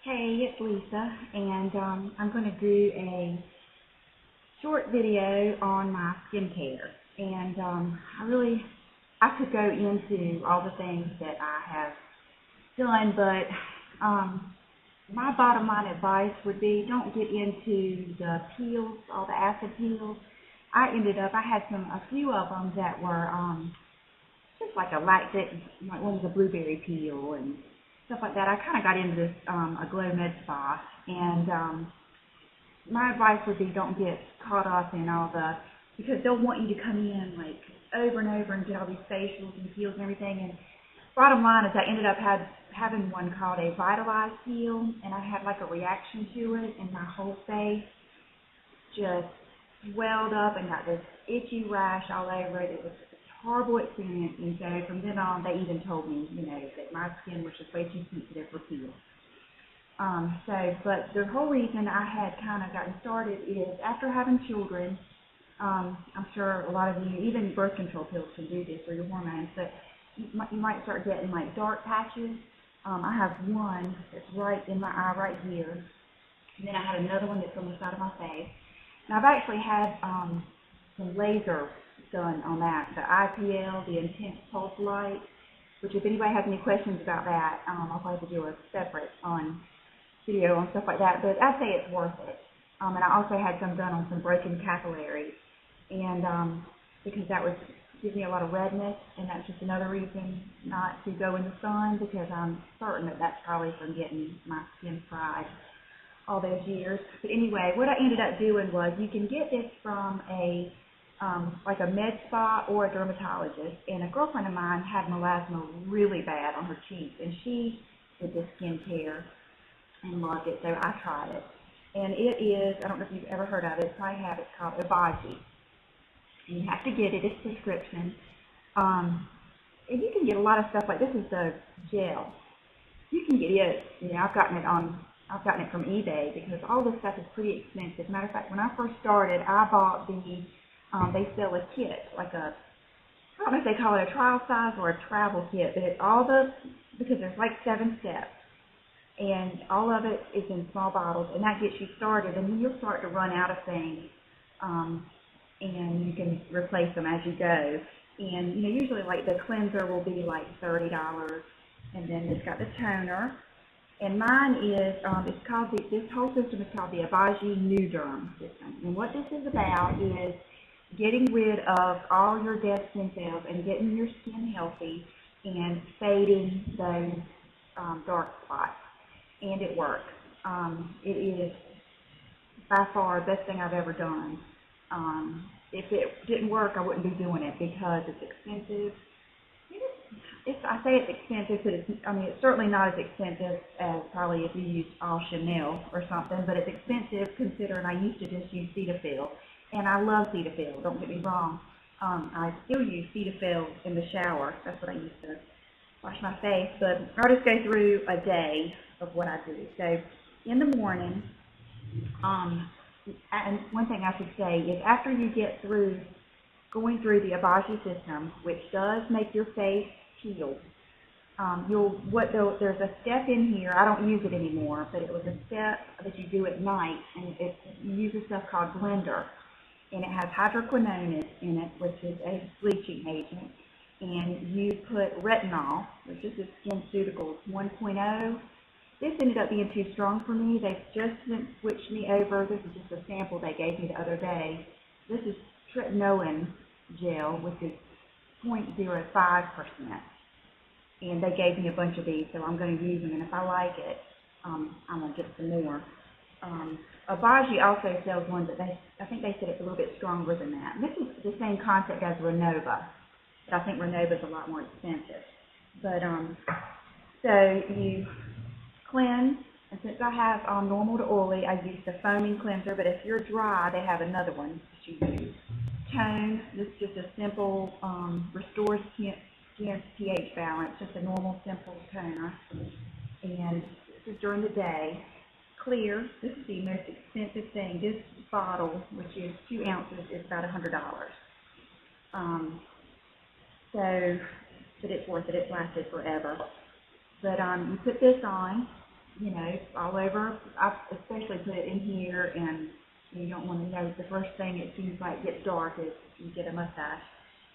Hey, it's Lisa, and I'm going to do a short video on my skincare. And I could go into all the things that I have done, but my bottom line advice would be don't get into the peels, all the acid peels. I had a few of them that were just like a lactic, like one was a blueberry peel and stuff like that. I kind of got into this a Glow Med Spa, and my advice would be don't get caught up in all because they'll want you to come in like over and over and get all these facials and peels and everything. And bottom line is I ended up having one called a Vitalize peel, and I had like a reaction to it, and my whole face just swelled up and got this itchy rash all over it. It was horrible experience, and so from then on they even told me, that my skin was just way too sensitive for peels. But the whole reason I had kind of gotten started is after having children. I'm sure a lot of you, even birth control pills can do this for your hormones, but you might start getting like dark patches. I have one that's right in my eye right here, and then I had another one that's on the side of my face. And I've actually had some laser done on that, the IPL, the intense pulse light, which if anybody has any questions about that, I'll probably do a separate video on stuff like that, but I'd say it's worth it. And I also had some done on some broken capillaries, and because that would give me a lot of redness, and that's just another reason not to go in the sun, because I'm certain that that's probably from getting my skin fried all those years. But anyway, what I ended up doing was, you can get this from like a med spa or a dermatologist, and a girlfriend of mine had melasma really bad on her cheeks, and she did this skincare and loved it, so I tried it. And it is, I don't know if you've ever heard of it, probably have, it's called Obagi. And you have to get it, it's prescription. And you can get a lot of stuff, like this is the gel. You can get it, I've gotten it from eBay, because all this stuff is pretty expensive. Matter of fact, when I first started, I bought they sell a kit, like I don't know if they call it a trial size or a travel kit, but it's because there's like 7 steps, and all of it is in small bottles, and that gets you started, and then you'll start to run out of things, and you can replace them as you go. And usually like the cleanser will be like $30, and then it's got the toner. And mine is, this whole system is called the Obagi Nu Derm system. And what this is about is getting rid of all your dead skin cells and getting your skin healthy and fading those dark spots. And it works. It is by far the best thing I've ever done. If it didn't work, I wouldn't be doing it, because it's expensive. I say it's expensive, but it's certainly not as expensive as probably if you use all Chanel or something, but it's expensive considering I used to just use Cetaphil, and I love Cetaphil, don't get me wrong. I still use Cetaphil in the shower. That's what I use to wash my face, but I'll just go through a day of what I do. So in the morning, and one thing I should say is after you get through going through the Obagi system, which does make your face peel, there's a step in here, I don't use it anymore, but it was a step that you do at night, and you use a stuff called Blender, and it has hydroquinone in it, which is a bleaching agent, and you put retinol, which is the Skinceuticals 1.0. This ended up being too strong for me. They've just switched me over. This is just a sample they gave me the other day. This is Tretinoin Gel, which is 0.05%. And they gave me a bunch of these, so I'm going to use them. And if I like it, I'm going to get some more. Obagi also sells one that I think they said it's a little bit stronger than that. And this is the same concept as Renova, but I think Renova is a lot more expensive. But so you cleanse, and since I have normal to oily, I use the foaming cleanser, but if you're dry, they have another one that you use. Tone, this is just a simple, restores skin pH balance, just a normal, simple toner. And this is during the day. Clear, this is the most expensive thing. This bottle, which is 2 ounces, is about $100. But it's worth it. It's lasted forever. But you put this on, you know, all over. I especially put it in here, and you don't want to know the first thing it seems like gets dark is you get a mustache.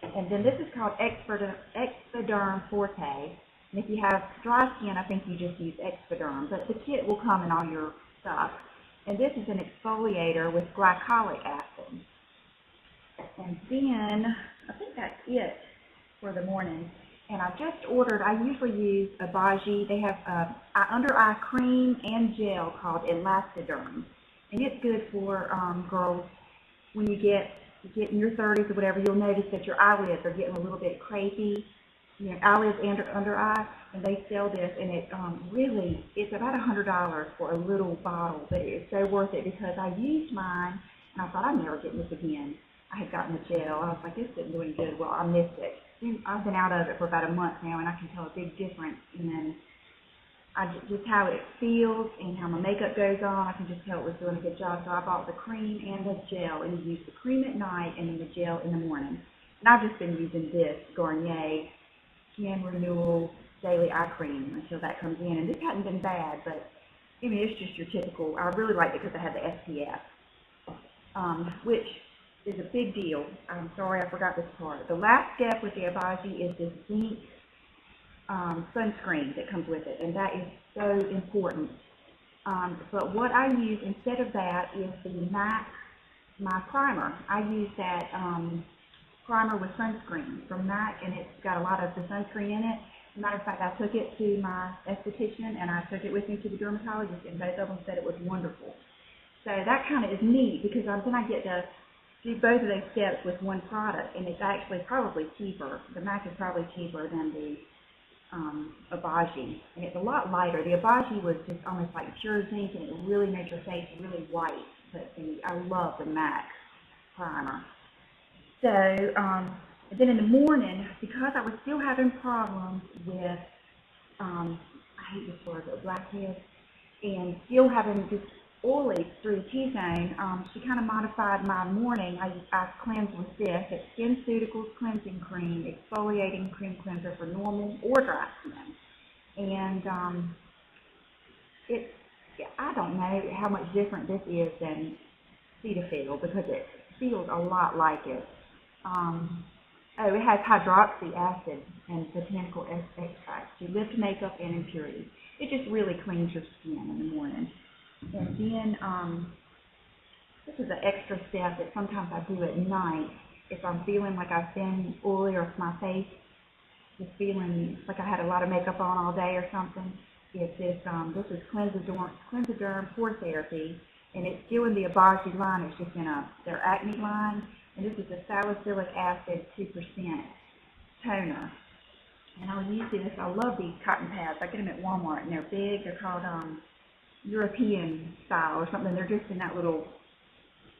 And then this is called Exfoliating Forte. And if you have dry skin, I think you just use Exfoliating, but the kit will come in all your stuff. And this is an exfoliator with glycolic acid. And then, I think that's it for the morning. And I just ordered, I usually use Obagi. They have an under-eye cream and gel called Elastiderm. And it's good for girls when you get in your 30s or whatever. You'll notice that your eyelids are getting a little bit crepey, you know, eyelids and under eye, and they sell this, and it really, it's about $100 for a little bottle, but it's so worth it because I used mine, and I thought I'd never get this again. I had gotten the gel. I was like, this isn't doing good. Well, I missed it. I've been out of it for about a month now, and I can tell a big difference. And then just how it feels and how my makeup goes on, I can just tell it was doing a good job. So I bought the cream and the gel, and you use the cream at night and then the gel in the morning. And I've just been using this Garnier Skin Renewal Daily Eye Cream until that comes in. And this hadn't been bad, but I mean, it's just your typical. I really liked it because I had the SPF, which is a big deal. I'm sorry I forgot this part. The last step with the Obagi is this zinc sunscreen that comes with it, and that is so important. But what I use instead of that is the MAC, my primer. I use that primer with sunscreen from MAC, and it's got a lot of the sunscreen in it. As a matter of fact, I took it to my esthetician, and I took it with me to the dermatologist, and both of them said it was wonderful. So that kind of is neat because then I get to do both of those steps with one product, and it's actually probably cheaper. The MAC is probably cheaper than the Obagi, and it's a lot lighter. The Obagi was just almost like pure zinc, and it really made your face really white. But I love the MAC primer. So, and then in the morning, because I was still having problems with, I hate this word, but blackheads, and still having just oily through the T-zone, she kind of modified my morning. I cleanse with this. It's Skinceuticals Cleansing Cream, Exfoliating Cream Cleanser for normal or dry skin. And I don't know how much different this is than Cetaphil because it feels a lot like it. It has hydroxy acid and botanical extracts to lift makeup and impurities. It just really cleans your skin in the morning. And then, this is an extra step that sometimes I do at night if I'm feeling like I've been oily or if my face is feeling like I had a lot of makeup on all day or something. It's this is Clenziderm Pore Therapy, and it's still in the Obagi line. It's just in their acne line, and this is a salicylic acid 2% toner. And I'll use this. I love these cotton pads. I get them at Walmart, and they're big. They're called European style or something. They're just in that little,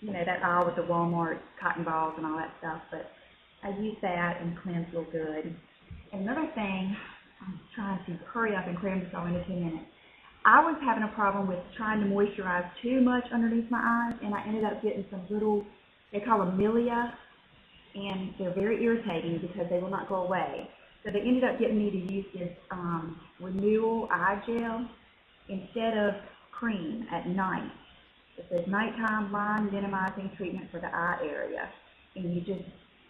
you know, that aisle with the Walmart cotton balls and all that stuff. But I use that and cleanse real good. And another thing, I'm trying to hurry up and cram this all into 2 minutes. I was having a problem with trying to moisturize too much underneath my eyes, and I ended up getting some little, they call them milia, and they're very irritating because they will not go away. So they ended up getting me to use this Renewal Eye Gel instead of cream at night. It says nighttime line minimizing treatment for the eye area, and you just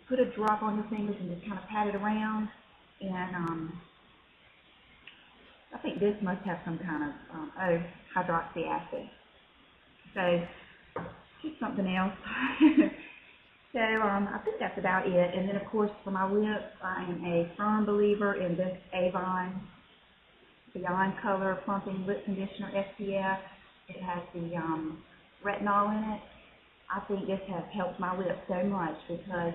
put a drop on your fingers and just kind of pat it around. And I think this must have some kind of hydroxy acid. So just something else. So I think that's about it. And then of course for my lips, I am a firm believer in this Avon Beyond Color Plumping Lip Conditioner SPF. It has the retinol in it. I think this has helped my lips so much because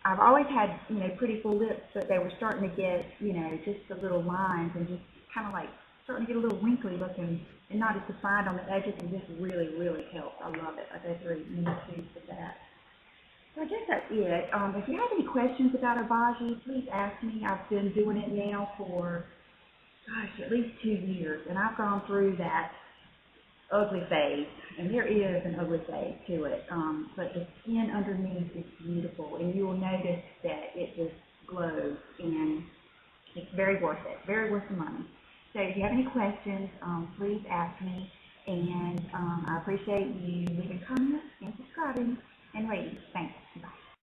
I've always had, you know, pretty full lips, but they were starting to get, you know, just the little lines and just kind of like starting to get a little wrinkly looking and not as defined on the edges, and this really, really helps. I love it. I go through many tubes of that. So I guess that's it. If you have any questions about Obagi, please ask me. I've been doing it now for, gosh, at least 2 years, and I've gone through that ugly phase, and there is an ugly phase to it, but the skin underneath is beautiful, and you will notice that it just glows, and it's very worth it, very worth the money. So if you have any questions, please ask me. And I appreciate you leaving comments and subscribing and rating. Thanks.